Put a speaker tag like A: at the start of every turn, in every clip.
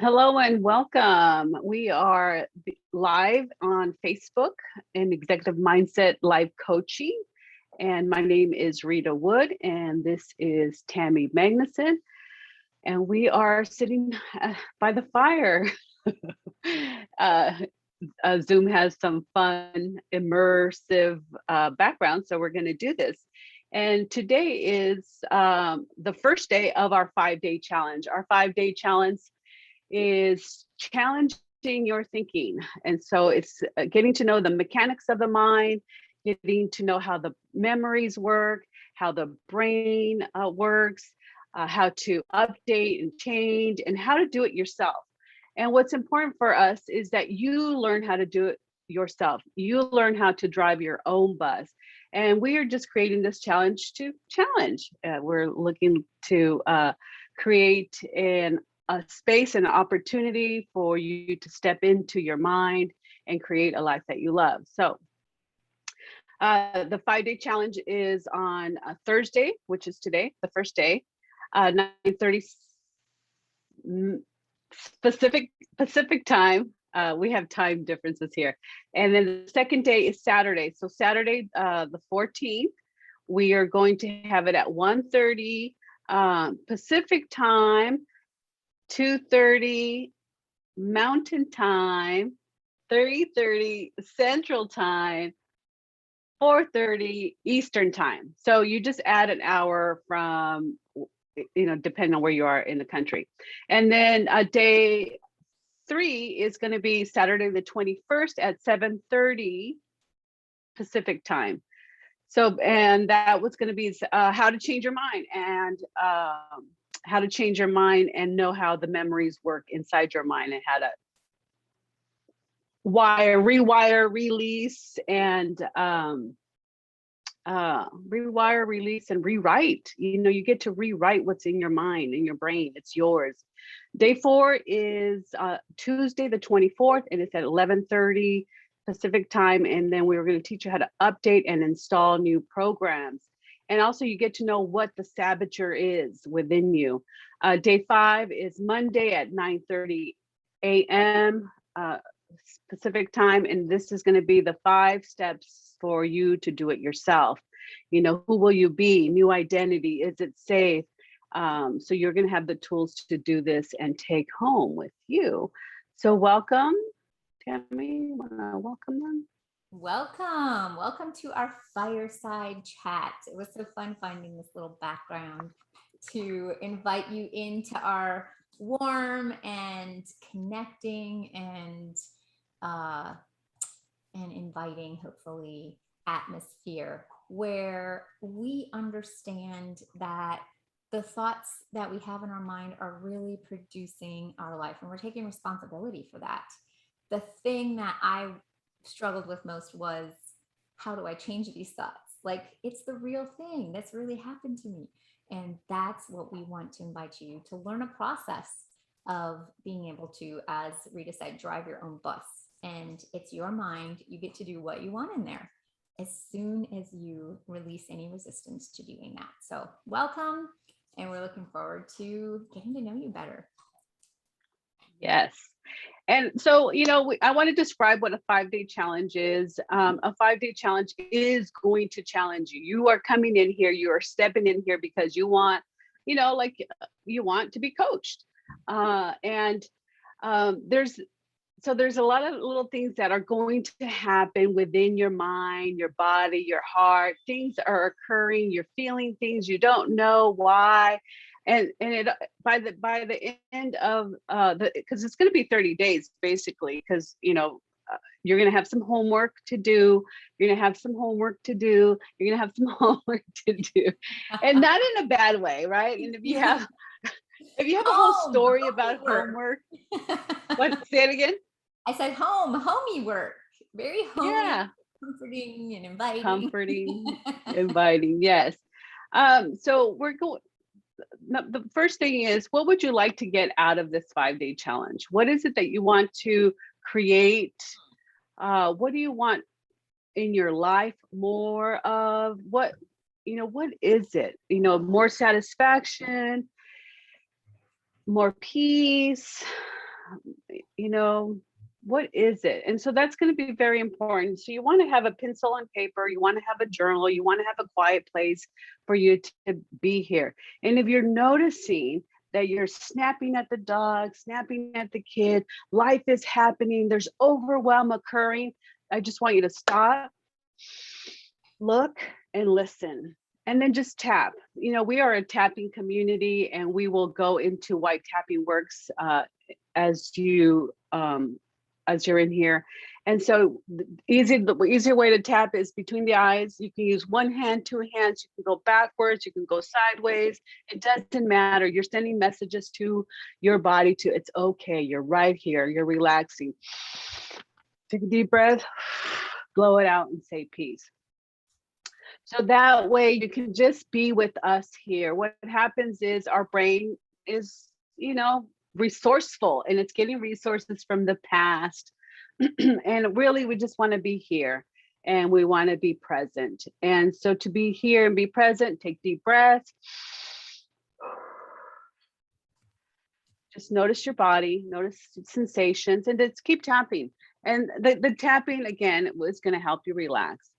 A: Hello and welcome. We are live on Facebook in Executive Mindset Live Coaching. And my name is Rita Wood, and this is Tammy Magnuson. And we are sitting by the fire. uh, Zoom has some fun, immersive background, so we're going to do this. And today is the first day of our 5-day challenge. Our 5-day challenge is challenging your thinking. And so it's getting to know the mechanics of the mind, getting to know how the memories work, how the brain works, how to update and change, and how to do it yourself. And what's important for us is that you learn how to do it yourself. You learn how to drive your own bus. And we are just creating this challenge to challenge. We're looking to create a space and an opportunity for you to step into your mind and create a life that you love. So the 5-day challenge is on Thursday, which is today, the first day, 9:30 Pacific time. We have time differences here. And then the second day is Saturday. So Saturday, the 14th, we are going to have it at 1:30 Pacific time, 2:30 Mountain Time, 3:30 Central Time, 4:30 Eastern Time. So you just add an hour from, depending on where you are in the country. And then day 3 is going to be Saturday the 21st at 7:30 Pacific Time. So, and that was going to be how to change your mind and how to change your mind and know how the memories work inside your mind and how to rewire, release, and rewire, release, and rewrite. You get to rewrite what's in your mind, in your brain. It's yours. Day 4 is Tuesday the 24th, and it's at 11:30 Pacific time. And then we're going to teach you how to update and install new programs. And also you get to know what the saboteur is within you. Day 5 is Monday at 9:30 a.m. Pacific time. And this is going to be the 5 steps for you to do it yourself. Who will you be? New identity. Is it safe? So you're going to have the tools to do this and take home with you. So welcome, Tammy. Want to welcome them?
B: Welcome to our fireside chat. It was so fun finding this little background to invite you into our warm and connecting and inviting, hopefully, atmosphere where we understand that the thoughts that we have in our mind are really producing our life, and we're taking responsibility for that. The thing that I struggled with most was, how do I change these thoughts? Like, it's the real thing that's really happened to me. And that's what we want to invite you to learn, a process of being able to, as Rita said, drive your own bus. And it's your mind. You get to do what you want in there as soon as you release any resistance to doing that. So welcome. And we're looking forward to getting to know you better.
A: Yes. And so, I want to describe what a 5-day challenge is. A 5-day challenge is going to challenge you. You are coming in here, you are stepping in here because you want, you want to be coached. There's a lot of little things that are going to happen within your mind, your body, your heart. Things are occurring. You're feeling things. You don't know why. And it by the end of because it's going to be 30 days basically, because you're going to have some homework to do. You're going to have some homework to do. You're going to have some homework to do, and not in a bad way, right? And if you have a whole story about homework, what? Say it again.
B: I said homey work, very homey,
A: yeah,
B: comforting and inviting.
A: Inviting, yes. So we're going. The first thing is, what would you like to get out of this 5-day challenge? What is it that you want to create? What do you want in your life more of? What is it? More satisfaction, more peace, you know, what is it? And so that's going to be very important. So you want to have a pencil and paper, you want to have a journal, you want to have a quiet place for you to be here. And if you're noticing that you're snapping at the dog, snapping at the kid, life is happening, there's overwhelm occurring, I just want you to stop, look, and listen. And then just tap. You know, we are a tapping community, and we will go into why tapping works as you as you're in here. And so the easier way to tap is between the eyes. You can use one hand, two hands, you can go backwards, you can go sideways. It doesn't matter. You're sending messages to your body to it's okay. You're right here. You're relaxing. Take a deep breath, blow it out, and say peace. So that way you can just be with us here. What happens is our brain is, you know, resourceful, and it's getting resources from the past. And really, we just want to be here, and we want to be present. And so to be here and be present, take deep breaths. Just notice your body, notice sensations, and just keep tapping. And the tapping, again, is going to help you relax.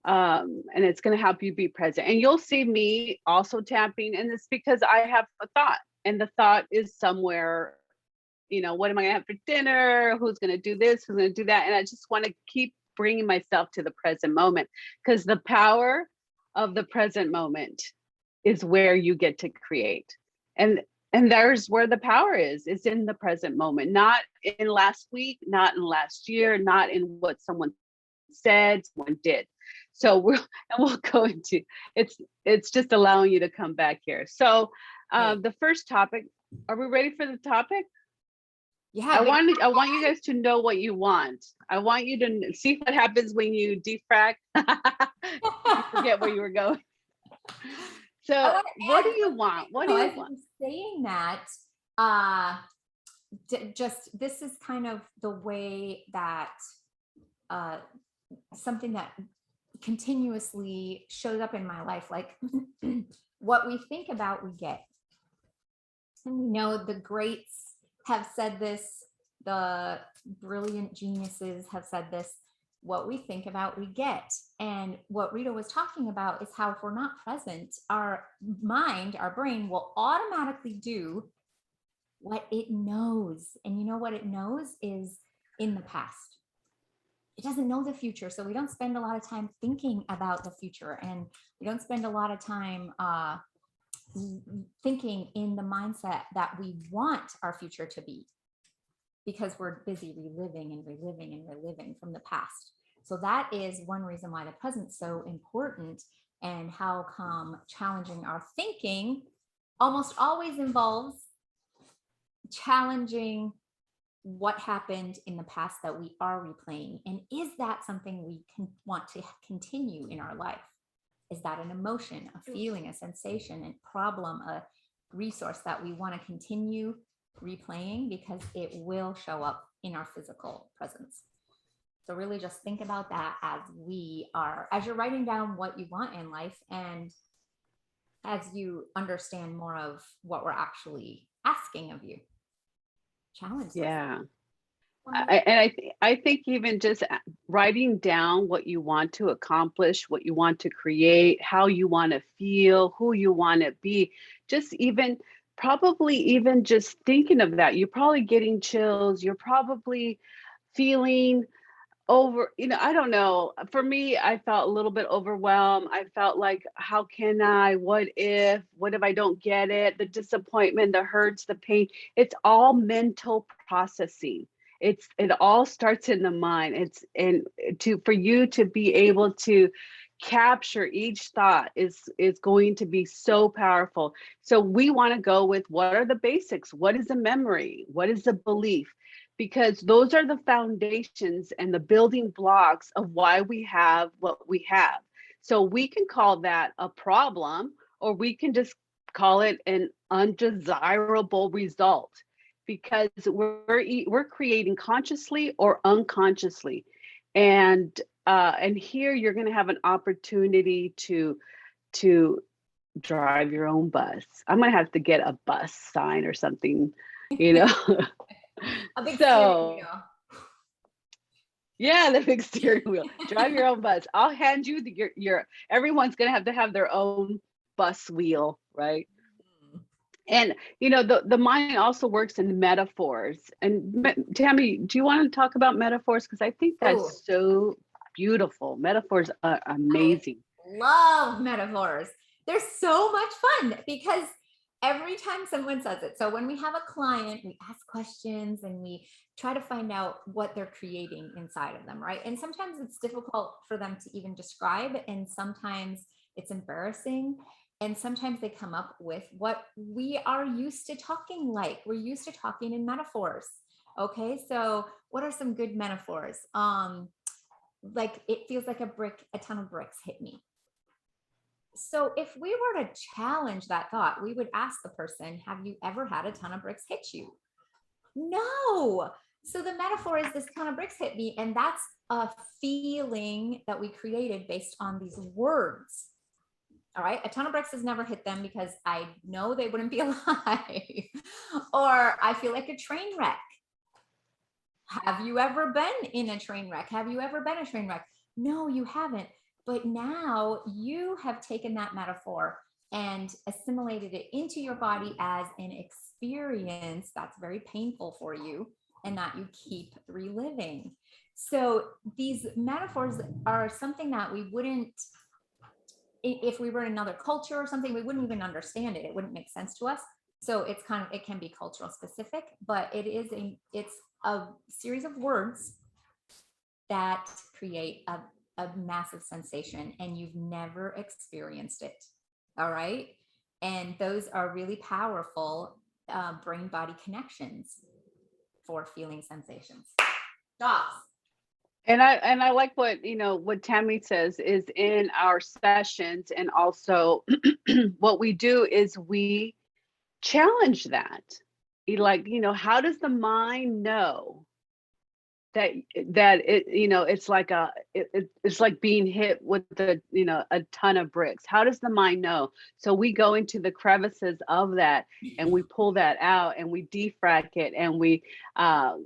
A: And it's going to help you be present. And you'll see me also tapping, and it's because I have a thought, and the thought is somewhere, you know, what am I going to have for dinner? Who's going to do this? Who's going to do that? And I just want to keep bringing myself to the present moment, because the power of the present moment is where you get to create. And there's where the power is. It's in the present moment, not in last week, not in last year, not in what someone said, someone did. So we'll go into it's just allowing you to come back here. So the first topic, are we ready for the topic?
B: Yeah.
A: I want you guys to know what you want. I want you to see what happens when you defrag. You forget where you were going. So what do you want? What do you want?
B: Saying that, just this is kind of the way that something that continuously shows up in my life. Like what we think about, we get. And we know the greats have said this, the brilliant geniuses have said this. What we think about, we get. And what Rita was talking about is how if we're not present, our mind, our brain will automatically do what it knows. And you know what it knows is in the past. It doesn't know the future. So we don't spend a lot of time thinking about the future. And we don't spend a lot of time thinking in the mindset that we want our future to be, because we're busy reliving and reliving and reliving from the past. So that is one reason why the present's so important, and how come challenging our thinking almost always involves challenging what happened in the past that we are replaying. And is that something we can want to continue in our life? Is that an emotion, a feeling, a sensation, a problem, a resource that we want to continue replaying, because it will show up in our physical presence? So really just think about that as you're writing down what you want in life, and as you understand more of what we're actually asking of you. Challenge.
A: Yeah. I think even just writing down what you want to accomplish, what you want to create, how you want to feel, who you want to be, just probably even just thinking of that, you're probably getting chills. You're probably feeling I don't know. For me, I felt a little bit overwhelmed. I felt like, how can I, what if I don't get it? The disappointment, the hurts, the pain, it's all mental processing. It all starts in the mind. For you to be able to capture each thought is going to be so powerful. So we want to go with, what are the basics? What is a memory? What is a belief? Because those are the foundations and the building blocks of why we have what we have. So we can call that a problem, or we can just call it an undesirable result, because we're creating consciously or unconsciously. And here you're going to have an opportunity to drive your own bus. I'm going to have to get a bus sign or something, you know.
B: A big steering
A: So
B: wheel.
A: yeah, the big steering wheel. Drive your own bus. I'll hand you your everyone's gonna have to have their own bus wheel, right?
B: Mm.
A: And the mind also works in metaphors. And Tammy, do you want to talk about metaphors? Because I think
B: Oh,
A: that's so beautiful. Metaphors are
B: I
A: amazing.
B: love metaphors. They're so much fun because every time someone says it, so when we have a client, we ask questions and we try to find out what they're creating inside of them, right? And sometimes it's difficult for them to even describe, and sometimes it's embarrassing. And sometimes they come up with what we are used to talking like. We're used to talking in metaphors. Okay, so what are some good metaphors? Like it feels like a ton of bricks hit me. So if we were to challenge that thought, we would ask the person, have you ever had a ton of bricks hit you? No. So the metaphor is this ton of bricks hit me, and that's a feeling that we created based on these words. All right. A ton of bricks has never hit them because I know they wouldn't be alive. Or I feel like a train wreck. Have you ever been in a train wreck? Have you ever been a train wreck? No, you haven't. But now you have taken that metaphor and assimilated it into your body as an experience that's very painful for you and that you keep reliving. So these metaphors are something that we wouldn't, if we were in another culture or something, we wouldn't even understand it. It wouldn't make sense to us. So it's kind of, it can be cultural specific, but it's a series of words that create a massive sensation, and you've never experienced it. All right. And those are really powerful brain body connections for feeling sensations. Dogs.
A: And I like what Tammy says is in our sessions, and also what we do is we challenge that. Like, how does the mind know that it's like it's like being hit with a ton of bricks? How does the mind know? So we go into the crevices of that, and we pull that out, and we defrag it, and we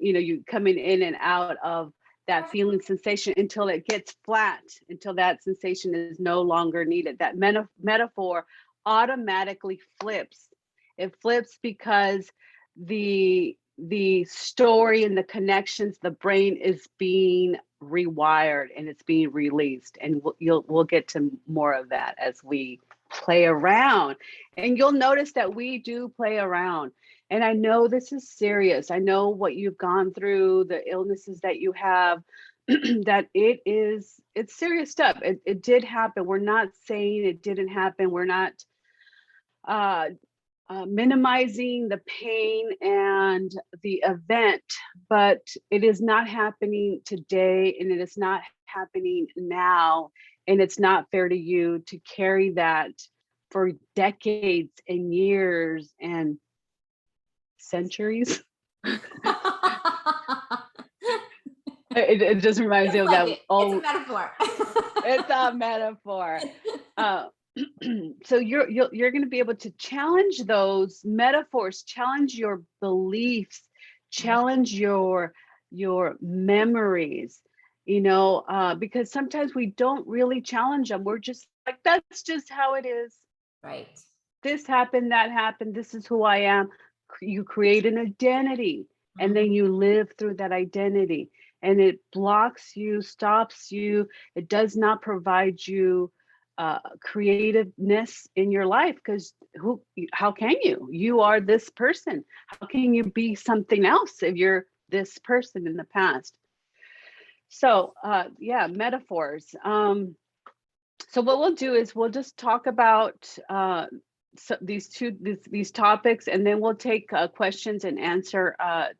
A: you coming in and out of that feeling sensation until it gets flat, until that sensation is no longer needed. That metaphor automatically flips. It flips because the story and the connections, the brain is being rewired and it's being released. And we'll get to more of that as we play around. And you'll notice that we do play around. And I know this is serious. I know what you've gone through, the illnesses that you have, that it's serious stuff. It did happen. We're not saying it didn't happen. We're not uh, minimizing the pain and the event, but it is not happening today, and it is not happening now. And it's not fair to you to carry that for decades and years and centuries. It just reminds me
B: Just
A: of
B: like
A: that
B: it. It's a
A: old,
B: metaphor.
A: it's a metaphor. Uh, so you're going to be able to challenge those metaphors, challenge your beliefs, challenge your memories, because sometimes we don't really challenge them. We're just like, that's just how it is.
B: Right.
A: This happened, that happened, this is who I am. You create an identity, and then you live through that identity, and it blocks you, stops you. It does not provide you creativeness in your life, because how can you are this person. How can you be something else if you're this person in the past? So yeah, metaphors. So what we'll do is we'll just talk about these topics, and then we'll take questions and answer at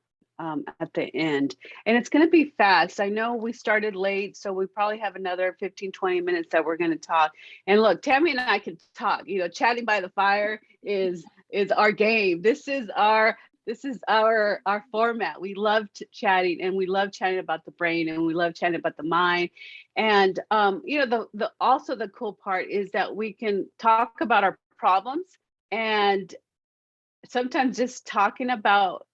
A: the end. And it's going to be fast. I know we started late, so we probably have another 15-20 minutes that we're going to talk. And look, Tammy and I can talk. Chatting by the fire is our game. This is our format. We love chatting, and we love chatting about the brain, and we love chatting about the mind. And the cool part is that we can talk about our problems, and sometimes just talking about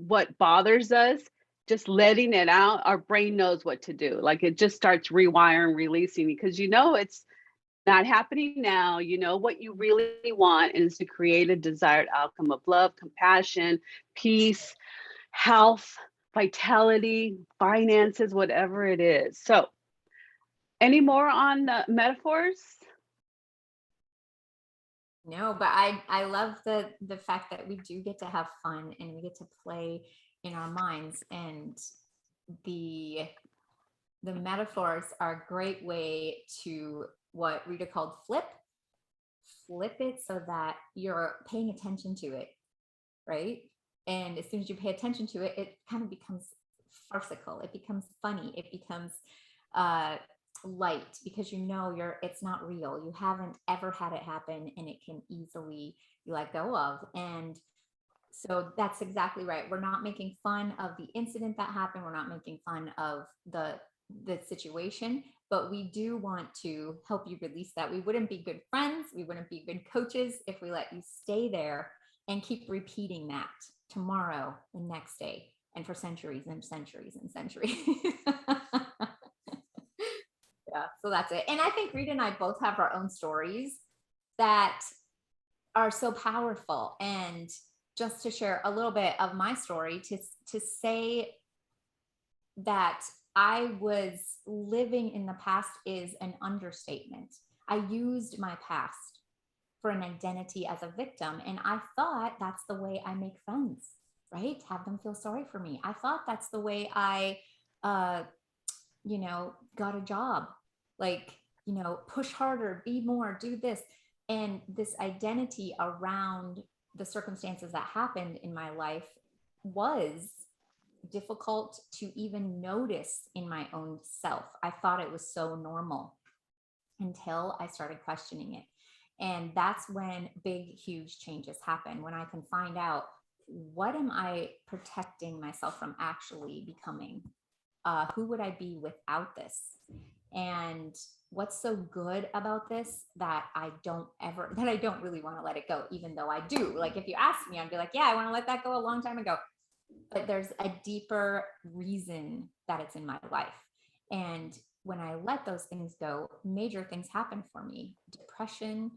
A: what bothers us, just letting it out, our brain knows what to do. Like it just starts rewiring, releasing, because it's not happening now. You know what you really want is to create a desired outcome of love, compassion, peace, health, vitality, finances, whatever it is. So, any more on metaphors?
B: No, but I love the fact that we do get to have fun and we get to play in our minds, and the metaphors are a great way to, what Rita called, flip it so that you're paying attention to it, right? And as soon as you pay attention to it, it kind of becomes farcical, it becomes funny, it becomes uh light, because it's not real, you haven't ever had it happen, and it can easily be let go of. And so that's exactly right. We're not making fun of the incident that happened, we're not making fun of the situation, but we do want to help you release that. We wouldn't be good friends, we wouldn't be good coaches if we let you stay there and keep repeating that tomorrow, the next day, and for centuries and centuries and centuries. Yeah, so that's it. And I think Rita and I both have our own stories that are so powerful. And just to share a little bit of my story, to say that I was living in the past is an understatement. I used my past for an identity as a victim, and I thought that's the way I make friends, right? Have them feel sorry for me. I thought that's the way I got a job, like, push harder, be more, do this. And this identity around the circumstances that happened in my life was difficult to even notice in my own self. I thought it was so normal until I started questioning it. And that's when big, huge changes happen, when I can find out, what am I protecting myself from actually becoming? Who would I be without this? And what's so good about this that I don't really want to let it go, even though I do. Like, if you ask me, I'd be like, yeah, I want to let that go a long time ago. But there's a deeper reason that it's in my life. And when I let those things go, major things happen for me. Depression,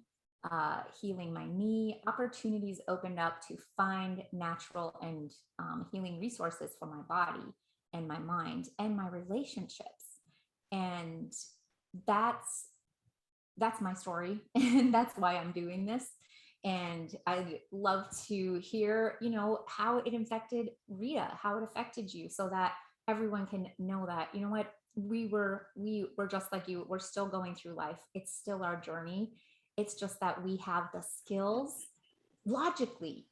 B: healing my knee, opportunities opened up to find natural and healing resources for my body and my mind and my relationships. And that's my story. And that's why I'm doing this. And I love to hear, how it affected Rita, how it affected you, so that everyone can know that, what, we were just like you. We're still going through life. It's still our journey. It's just that we have the skills logically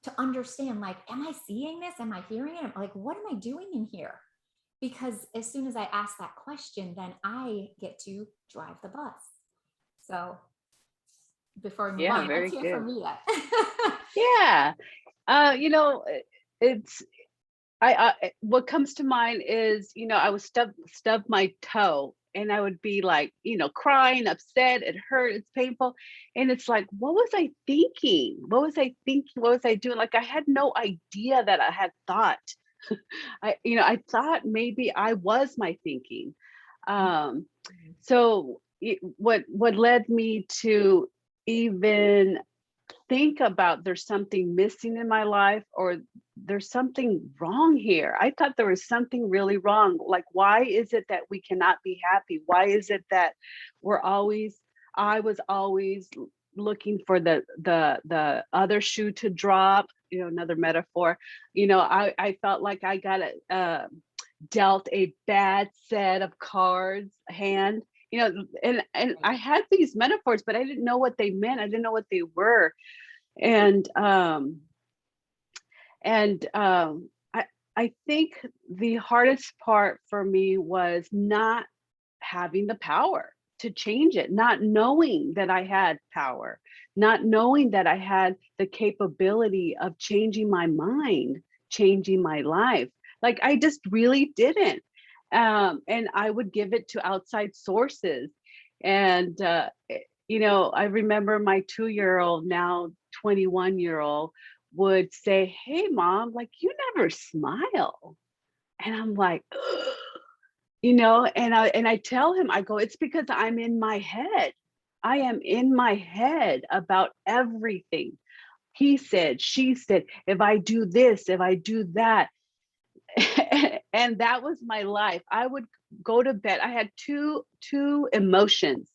B: to understand, like, am I seeing this? Am I hearing it? I'm like, what am I doing in here? Because as soon as I ask that question, then I get to drive the bus. So before we move
A: Yeah,
B: on,
A: very
B: let's hear
A: good.
B: from Rita.
A: Yeah. It's what comes to mind is, I would stub my toe, and I would be like, crying, upset, it hurt, it's painful. And it's like, what was I thinking? What was I thinking? What was I doing? Like, I had no idea that I had thought. I thought maybe I was my thinking. So what led me to even think about, there's something missing in my life, or there's something wrong here. I thought there was something really wrong. Like, why is it that we cannot be happy? Why is it that I was always looking for the other shoe to drop, another metaphor. I felt like I got dealt a bad set of cards, hand, and I had these metaphors, but I didn't know what they meant. I didn't know what they were. And I think the hardest part for me was not having the power to change it, not knowing that I had power, not knowing that I had the capability of changing my mind, changing my life. Like, I just really didn't. And I would give it to outside sources. And, I remember my 2-year-old, now 21-year-old, would say, "Hey, mom, like you never smile." And I'm like, and I tell him, I go, "It's because I'm in my head. I am in my head about everything. He said, she said, if I do this, if I do that." And that was my life. I would go to bed. I had two emotions,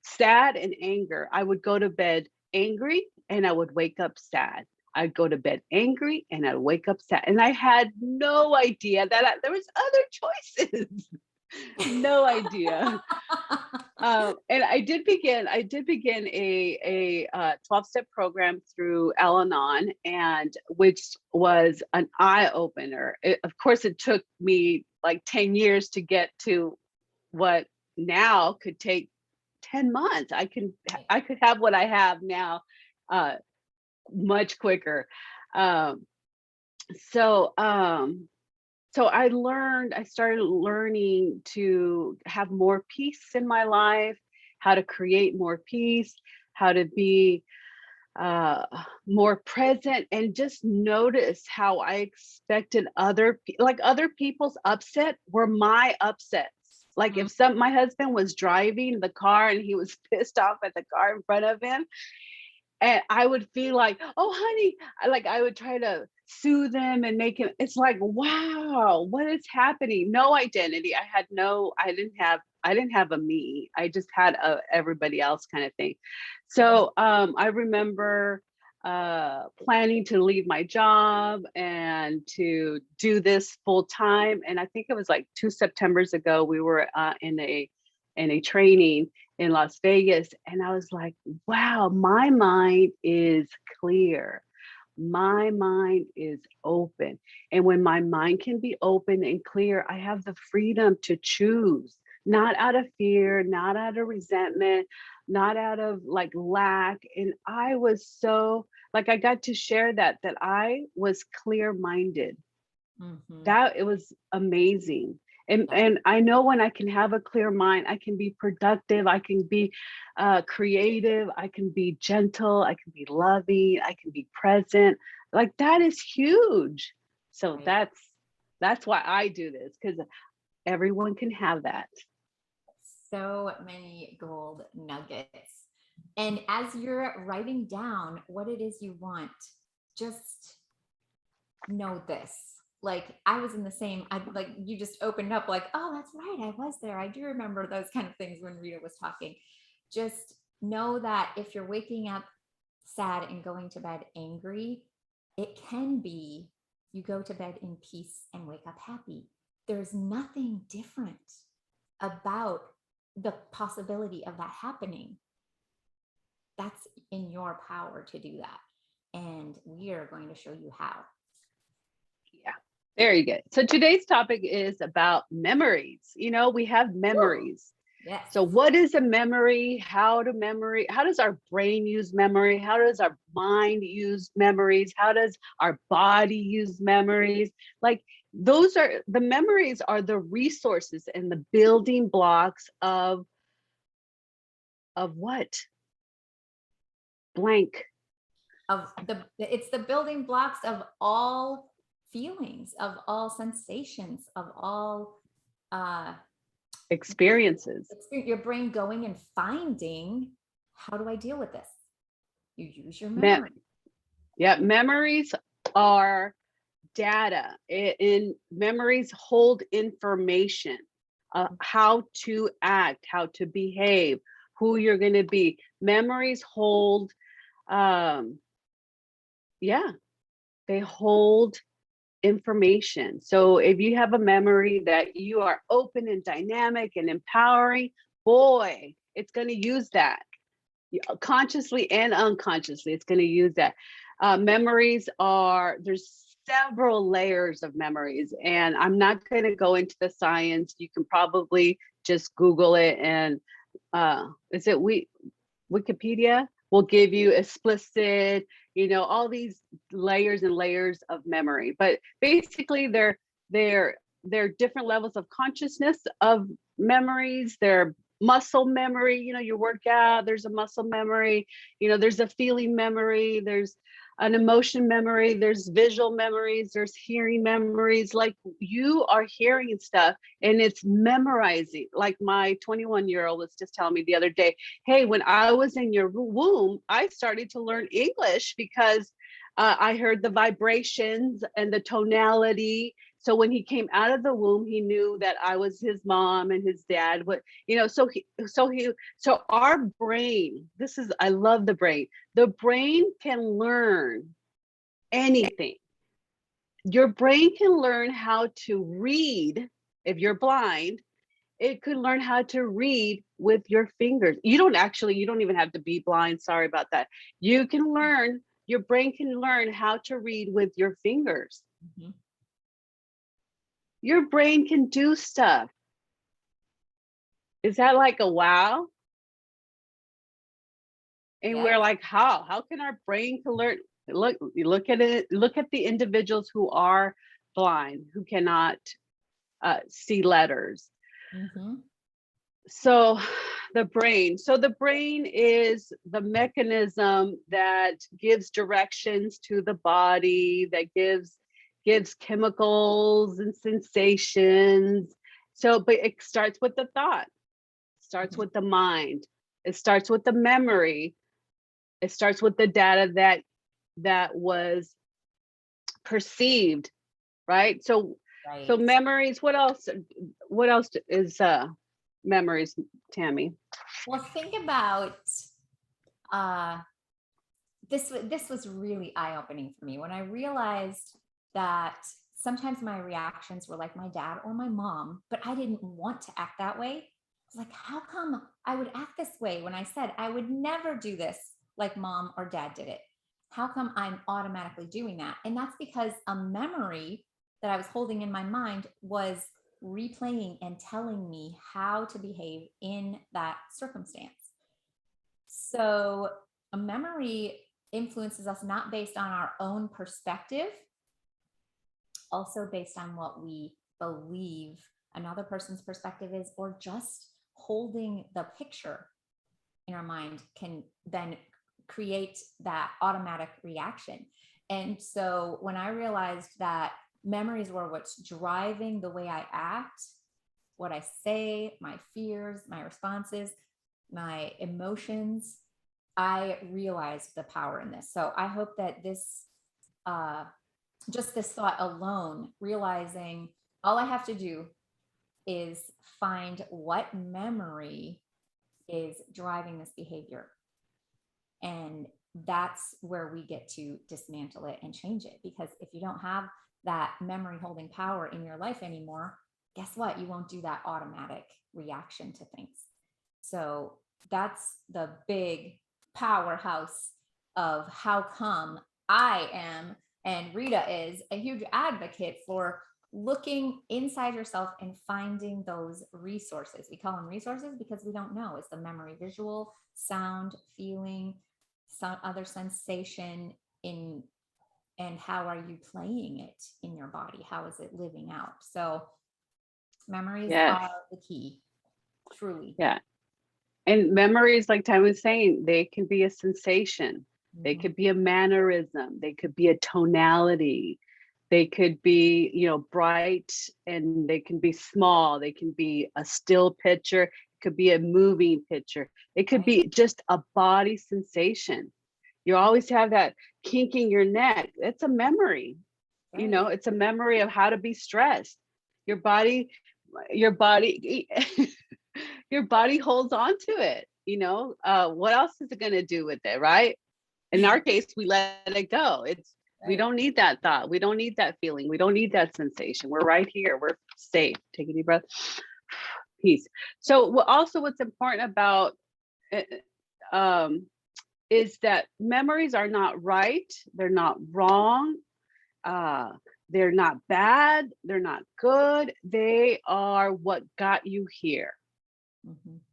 A: sad and anger. I would go to bed angry and I would wake up sad. I'd go to bed angry and I'd wake up sad. And I had no idea that there was other choices. No idea. And I did begin a 12-step program through Al-Anon, and which was an eye opener. Of course, it took me like 10 years to get to what now could take 10 months. I could have what I have now uh, much quicker. Um, so um, so I started learning to have more peace in my life, how to create more peace, how to be uh more present, and just notice how I expected other people's upset were my upsets. Like if my husband was driving the car and he was pissed off at the car in front of him, and I would feel like, "Oh, honey," I would try to soothe him and make him. It's like, wow, what is happening? No identity. I didn't have a me. I just had a everybody else kind of thing. So I remember planning to leave my job and to do this full time. And I think it was like 2 Septembers ago, we were in a training in Las Vegas. And I was like, wow, my mind is clear. My mind is open. And when my mind can be open and clear, I have the freedom to choose, not out of fear, not out of resentment, not out of like lack. And I was so like, I got to share that I was clear minded.
B: Mhm.
A: That it was amazing. And I know when I can have a clear mind, I can be productive, I can be creative, I can be gentle, I can be loving, I can be present. Like that is huge. So
B: Right.
A: that's why I do this, because everyone can have that.
B: So many gold nuggets. And as you're writing down what it is you want, just know this. Like I was in the same, I like you just opened up like, oh, that's right. I was there. I do remember those kind of things when Rita was talking. Just know that if you're waking up sad and going to bed angry, it can be you go to bed in peace and wake up happy. There's nothing different about the possibility of that happening. That's in your power to do that. And we are going to show you how.
A: Yeah, very good. So today's topic is about memories. We have memories.
B: Yes.
A: So what is a memory? How does our brain use memory? How does our mind use memories? How does our body use memories? Like the memories are the resources and the building blocks of what? Blank.
B: It's the building blocks of all feelings, of all sensations, of all
A: Experiences.
B: your brain going and finding, how do I deal with this? You use your
A: Me-
B: memory.
A: yeah, memories are data. In memories hold information, how to act, how to behave, who you're going to be. Memories hold, yeah, they hold information. So if you have a memory that you are open and dynamic and empowering, boy, it's going to use that consciously and unconsciously. It's going to use that. There's several layers of memories, and I'm not going to go into the science. You can probably just Google it, and is it Wikipedia will give you explicit, all these layers and layers of memory. But basically, they're different levels of consciousness of memories. They're muscle memory. You work out, there's a muscle memory. There's a feeling memory. There's an emotion memory, there's visual memories, there's hearing memories. Like you are hearing stuff and it's memorizing. Like my 21-year-old was just telling me the other day, hey, when I was in your womb, I started to learn English because I heard the vibrations and the tonality. So when he came out of the womb, he knew that I was his mom and his dad. What, you know, so our brain, this is, I love the brain. The brain can learn anything. Your brain can learn how to read. If you're blind, it could learn how to read with your fingers. You don't even have to be blind. Sorry about that. You can learn, your brain can learn how to read with your fingers.
B: Mm-hmm.
A: Your brain can do stuff. Is that like a wow? And
B: Yeah.
A: we're like, how can our brain can learn? Look at it, look at the individuals who are blind, who cannot see letters.
B: Mm-hmm.
A: So the brain is the mechanism that gives directions to the body, that gives chemicals and sensations. So, but it starts with the thought, starts with the mind, it starts with the memory, it starts with the data that was perceived, right? So
B: Right.
A: memories, what else is memories, Tammy?
B: Well, think about uh, this was really eye-opening for me when I realized that sometimes my reactions were like my dad or my mom, but I didn't want to act that way. I was like, how come I would act this way when I said I would never do this like mom or dad did it? How come I'm automatically doing that? And that's because a memory that I was holding in my mind was replaying and telling me how to behave in that circumstance. So a memory influences us not based on our own perspective, also based on what we believe another person's perspective is, or just holding the picture in our mind can then create that automatic reaction. And so when I realized that memories were what's driving the way I act, what I say, my fears, my responses, my emotions, I realized the power in this. So I hope that this, just this thought alone, realizing all I have to do is find what memory is driving this behavior. And that's where we get to dismantle it and change it. Because if you don't have that memory holding power in your life anymore, guess what? You won't do that automatic reaction to things. So that's the big powerhouse of how come I am, and Rita is a huge advocate for looking inside yourself and finding those resources. We call them resources because we don't know. It's the memory, visual, sound, feeling, some other sensation in, and how are you playing it in your body? How is it living out? So memories
A: Yes.
B: are the key, truly.
A: Yeah. And memories, like Tam was saying, they can be a sensation. They could be a mannerism. They could be a tonality. They could be, you know, bright, and they can be small. They can be a still picture. It could be a moving picture. It could be just a body sensation. You always have that kink in your neck. It's a memory. You know, it's a memory of how to be stressed. Your body your body your body holds on to it. You know, what else is it going to do with it, right? In our case, we let it go. It's, we don't need that thought, we don't need that feeling, we don't need that sensation. We're right here, we're safe. Take a deep breath. Peace. So also what's important about is that memories are not right, they're not wrong, they're not bad, they're not good, they are what got you here.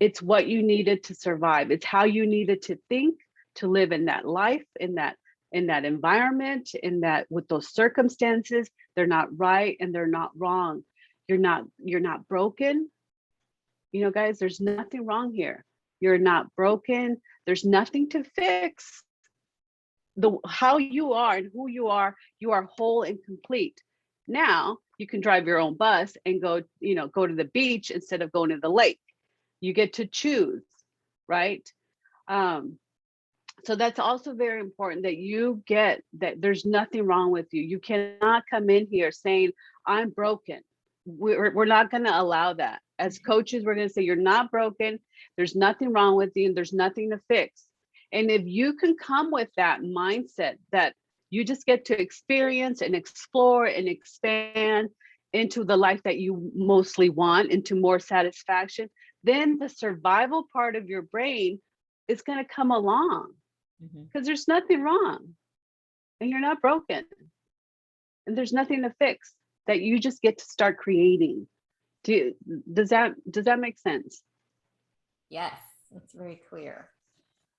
A: It's what you needed to survive. It's how you needed to think, to live in that life, in that environment, in that, with those circumstances. They're not right and they're not wrong. You're not broken. You know, guys, there's nothing wrong here. You're not broken. There's nothing to fix. the how you are and who you are whole and complete. Now you can drive your own bus and go, go to the beach instead of going to the lake. You get to choose, right? Um, so that's also very important, that you get that there's nothing wrong with you. You cannot come in here saying, I'm broken. We're not going to allow that. As coaches, we're going to say, you're not broken. There's nothing wrong with you, and there's nothing to fix. And if you can come with that mindset that you just get to experience and explore and expand into the life that you mostly want, into more satisfaction, then the survival part of your brain is going to come along,
B: Mhm.
A: because there's nothing wrong and you're not broken and there's nothing to fix, that you just get to start creating. Does that make sense?
B: Yes, it's very clear.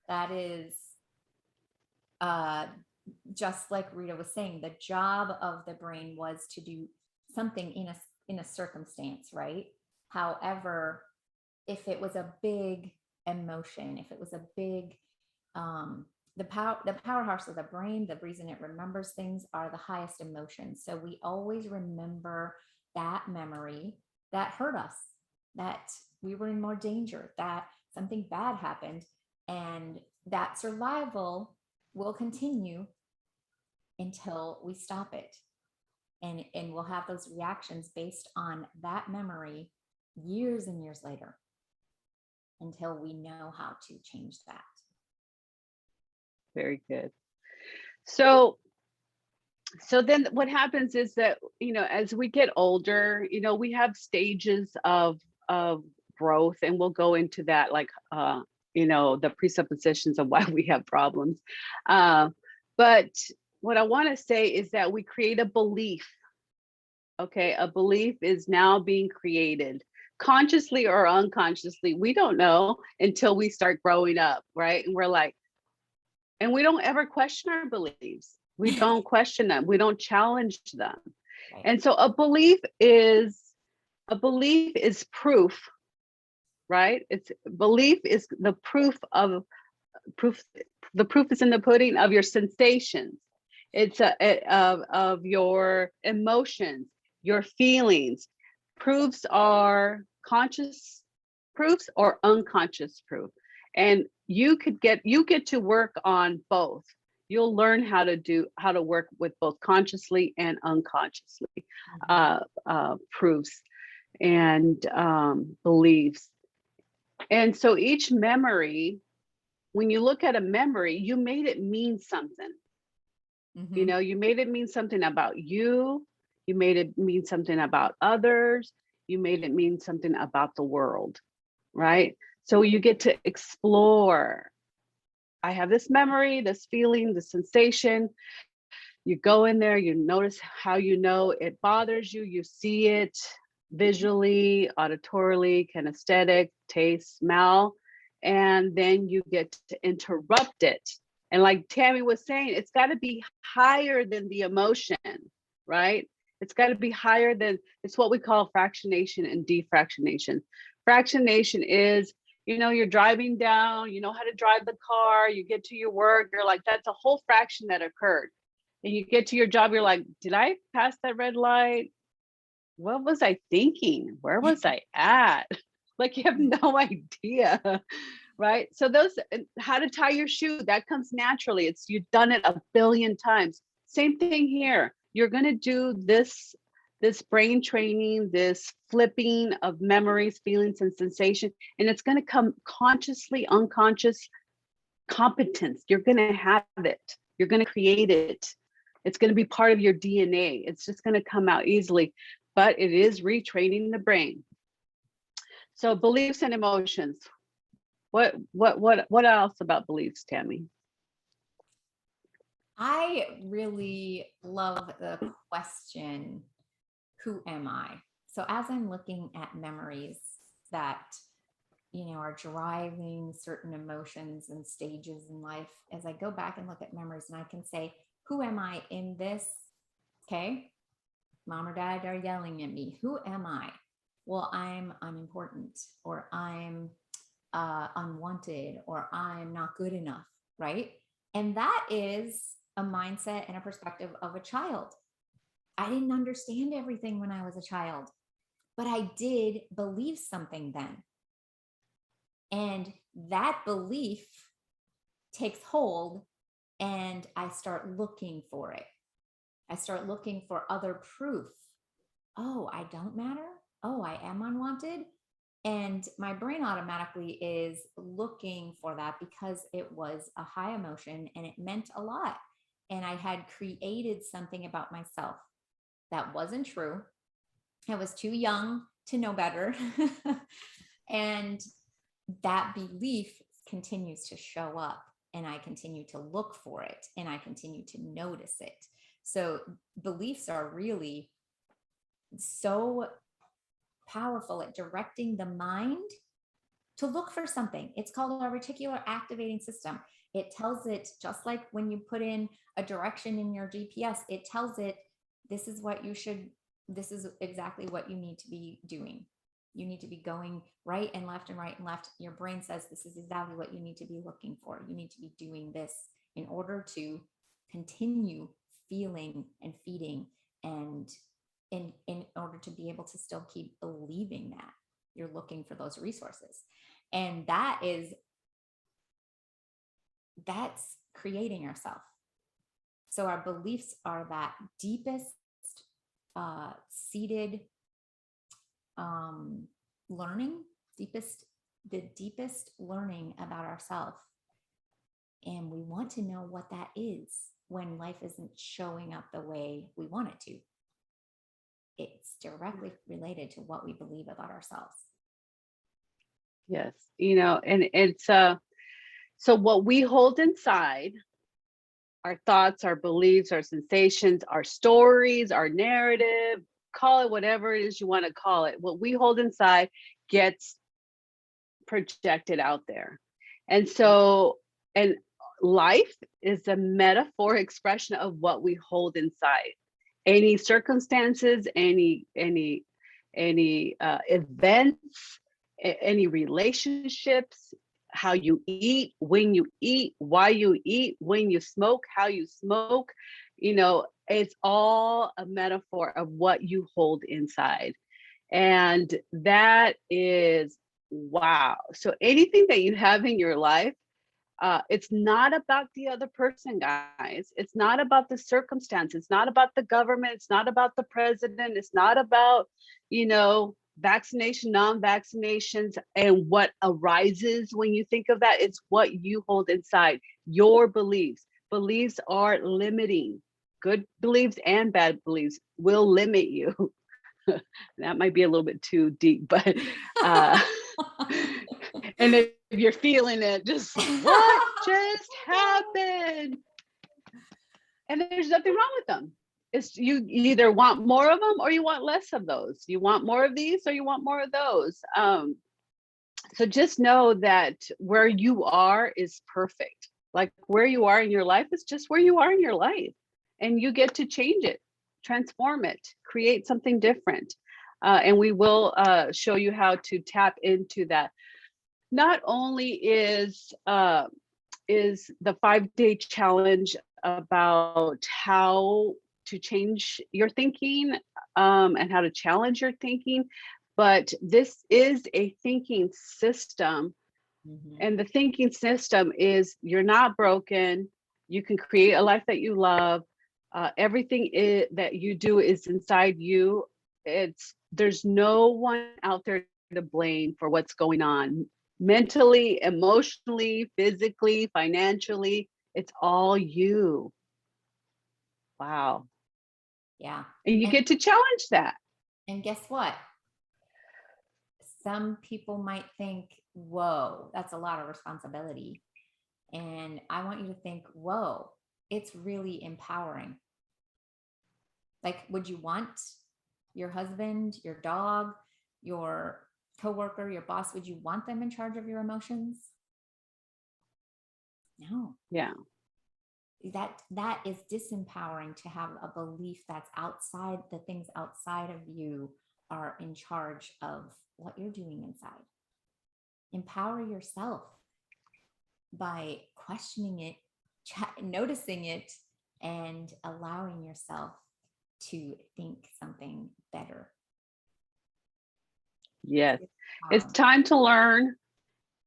B: That is uh, just like Rita was saying, the job of the brain was to do something in a circumstance, right? However, if it was a big emotion, if it was a big the powerhouse of the brain, the reason it remembers things are the highest emotions. So we always remember that memory that hurt us, that we were in more danger, that something bad happened, and that survival will continue until we stop it. And we'll have those reactions based on that memory years and years later, until we know how to change that.
A: Very good. So then what happens is that, as we get older, we have stages of growth, and we'll go into that, like, the presuppositions of why we have problems. uh, but what I want to say is that we create a belief. Okay, a belief is now being created, consciously or unconsciously. We don't know until we start growing up, right? And we're like, and we don't ever question our beliefs. We don't question them. We don't challenge them.
B: Right.
A: And so a belief is proof, right? It's belief is the proof. The proof is in the pudding of your sensations. It's of your emotions, your feelings. Proofs are conscious proofs or unconscious proof. And you get to work on both. You'll learn how to work with both consciously and unconsciously
B: Mhm.
A: proofs and beliefs. And so each memory, when you look at a memory, you made it mean something.
B: Mhm.
A: You made it mean something about you made it mean something about others, you made it mean something about the world, right? So you get to explore. I have this memory, this feeling, this sensation. You go in there, you notice how it bothers you, you see it visually, auditorily, kinesthetic, taste, smell, and then you get to interrupt it. And like Tammy was saying, it's got to be higher than the emotion, right? It's got to be higher than, it's what we call fractionation and defractionation. Fractionation is, you're driving down, you know how to drive the car, you get to your work, you're like, that's a whole fraction that occurred. And you get to your job, you're like, did I pass that red light? What was I thinking? Where was I at? Like, you have no idea, right? So how to tie your shoe, that comes naturally. You've done it a billion times. Same thing here. You're going to do this brain training, this flipping of memories, feelings, and sensation, and it's going to come consciously, unconscious competence. You're going to have it. You're going to create it. It's going to be part of your DNA. It's just going to come out easily, but it is retraining the brain. So beliefs and emotions. What else about beliefs, Tammy?
B: I really love the question, who am I? So as I'm looking at memories that, are driving certain emotions and stages in life, as I go back and look at memories, and I can say, who am I in this? Okay. Mom or dad are yelling at me. Who am I? Well, I'm unimportant, or I'm unwanted, or I'm not good enough, right? And that is a mindset and a perspective of a child. I didn't understand everything when I was a child, but I did believe something then. And that belief takes hold, and I start looking for it. I start looking for other proof. Oh, I don't matter. Oh, I am unwanted. And my brain automatically is looking for that because it was a high emotion and it meant a lot. And I had created something about myself that wasn't true. I was too young to know better. And that belief continues to show up, and I continue to look for it, and I continue to notice it. So beliefs are really so powerful at directing the mind to look for something. It's called our reticular activating system. It tells it, just like when you put in a direction in your GPS, it tells it, this is what you should, this is exactly what you need to be doing. You need to be going right and left and right and left. Your brain says this is exactly what you need to be looking for. You need to be doing this in order to continue feeling and feeding, and in order to be able to still keep believing that you're looking for those resources. And that's creating yourself. So our beliefs are that deepest seated learning, the deepest learning about ourselves. And we want to know what that is when life isn't showing up the way we want it to. It's directly related to what we believe about ourselves.
A: Yes. And it's so what we hold inside, our thoughts, our beliefs, our sensations, our stories, our narrative, call it whatever it is you want to call it. What we hold inside gets projected out there. And so, and life is a metaphor expression of what we hold inside. Any circumstances, any events, any relationships, how you eat, when you eat, why you eat, when you smoke, how you smoke, it's all a metaphor of what you hold inside. And that is wow. So anything that you have in your life, it's not about the other person, guys. It's not about the circumstance. It's not about the government. It's not about the president. It's not about, vaccination, non-vaccinations, and what arises when you think of that. It's what you hold inside, your beliefs. Beliefs are limiting. Good beliefs and bad beliefs will limit you. That might be a little bit too deep, but and if you're feeling it, just what just happened? And there's nothing wrong with them. It's you either want more of them or you want less of those. You want more of these or you want more of those. So just know that where you are is perfect. Like where you are in your life is just where you are in your life, and you get to change it, transform it, create something different. And we will show you how to tap into that. Not only is the 5-day challenge about how to change your thinking and how to challenge your thinking, but this is a thinking system.
B: Mm-hmm.
A: And the thinking system is you're not broken. You can create a life that you love. Everything that you do is inside you. There's no one out there to blame for what's going on mentally, emotionally, physically, financially. It's all you. Wow.
B: Yeah.
A: And you get to challenge that.
B: And guess what? Some people might think, whoa, that's a lot of responsibility. And I want you to think, whoa, it's really empowering. Like, would you want your husband, your dog, your coworker, your boss, would you want them in charge of your emotions? No.
A: Yeah.
B: That is disempowering, to have a belief that's outside, the things outside of you are in charge of what you're doing inside. Empower yourself by questioning it noticing it and allowing yourself to think something better.
A: Yes. It's time to learn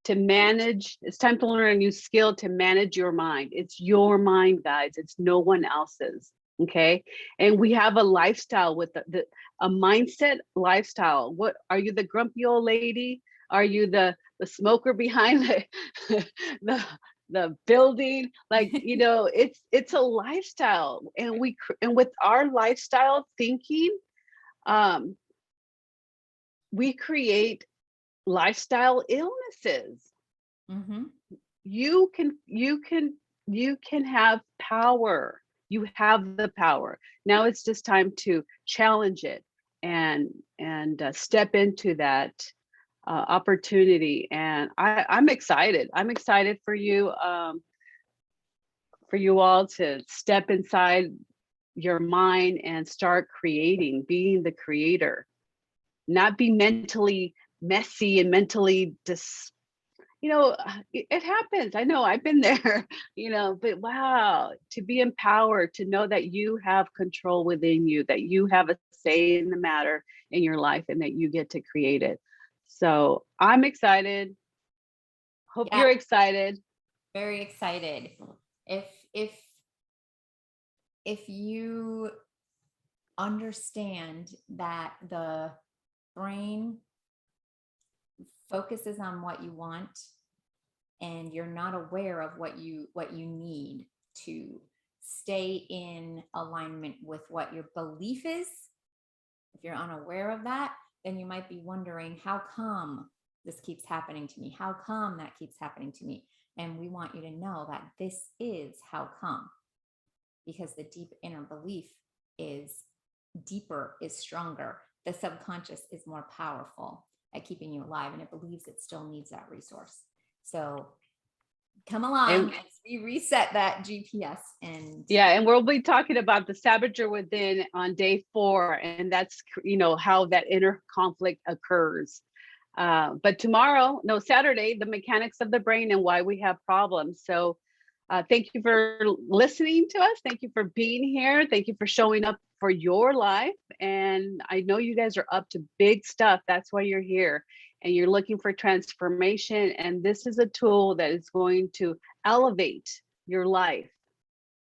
A: to manage. It's time to learn a new skill to manage your mind. It's your mind, guys. It's no one else's. Okay. And we have a lifestyle with a mindset lifestyle. What are you, the grumpy old lady? Are you the smoker behind the the building? Like, you know, it's a lifestyle. And and with our lifestyle thinking, we create lifestyle illnesses.
B: Mm-hmm.
A: You can have power. You have the power. Now it's just time to challenge it and step into that opportunity. And I'm excited. I'm excited for you all to step inside your mind and start creating, being the creator, not be mentally messy and mentally it happens. I know, I've been there, but wow, to be empowered, to know that you have control within you, that you have a say in the matter in your life, and that you get to create it. So I'm excited. Hope
B: Yeah,
A: you're excited.
B: very excited. If if if you understand that the brain focuses on what you want and you're not aware of what you need to stay in alignment with what your belief is, if you're unaware of that, then you might be wondering, how come this keeps happening to me? How come that keeps happening to me? And we want you to know that this is how come, because the deep inner belief is deeper, is stronger. The subconscious is more powerful at keeping you alive, and it believes it still needs that resource. So come along
A: And
B: as we reset that GPS. And
A: yeah, and we'll be talking about the saboteur within on day 4, and that's how that inner conflict occurs. But tomorrow, no, Saturday, the mechanics of the brain and why we have problems. So thank you for listening to us. Thank you for being here. Thank you for showing up for your life. And I know you guys are up to big stuff. That's why you're here. And you're looking for transformation. And this is a tool that is going to elevate your life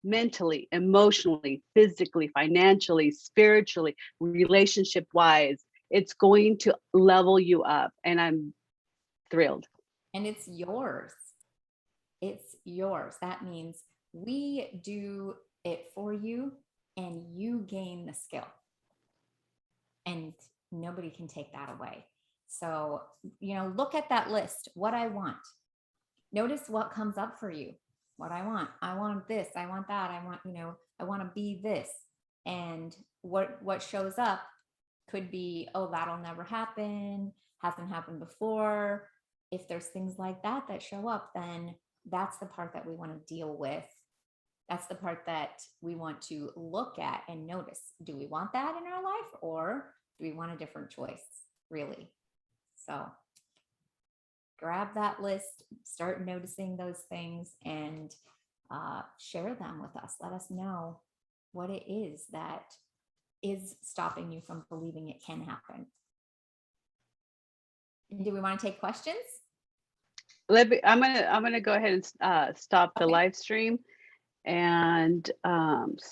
A: mentally, emotionally, physically, financially, spiritually, relationship wise. It's going to level you up. And I'm thrilled.
B: and it's yours. It's yours. That means we do it for you and you gain the skill. And nobody can take that away. So, look at that list, what I want. Notice what comes up for you. What I want. I want this, I want that. I want to be this. And what shows up could be, oh, that'll never happen, hasn't happened before. If there's things like that that show up, then that's the part that we want to deal with. That's the part that we want to look at and notice. Do we want that in our life, or do we want a different choice, really? So grab that list, start noticing those things, and share them with us. Let us know what it is that is stopping you from believing it can happen. And do we want to take questions?
A: I'm gonna go ahead and stop the
B: Okay.
A: live stream and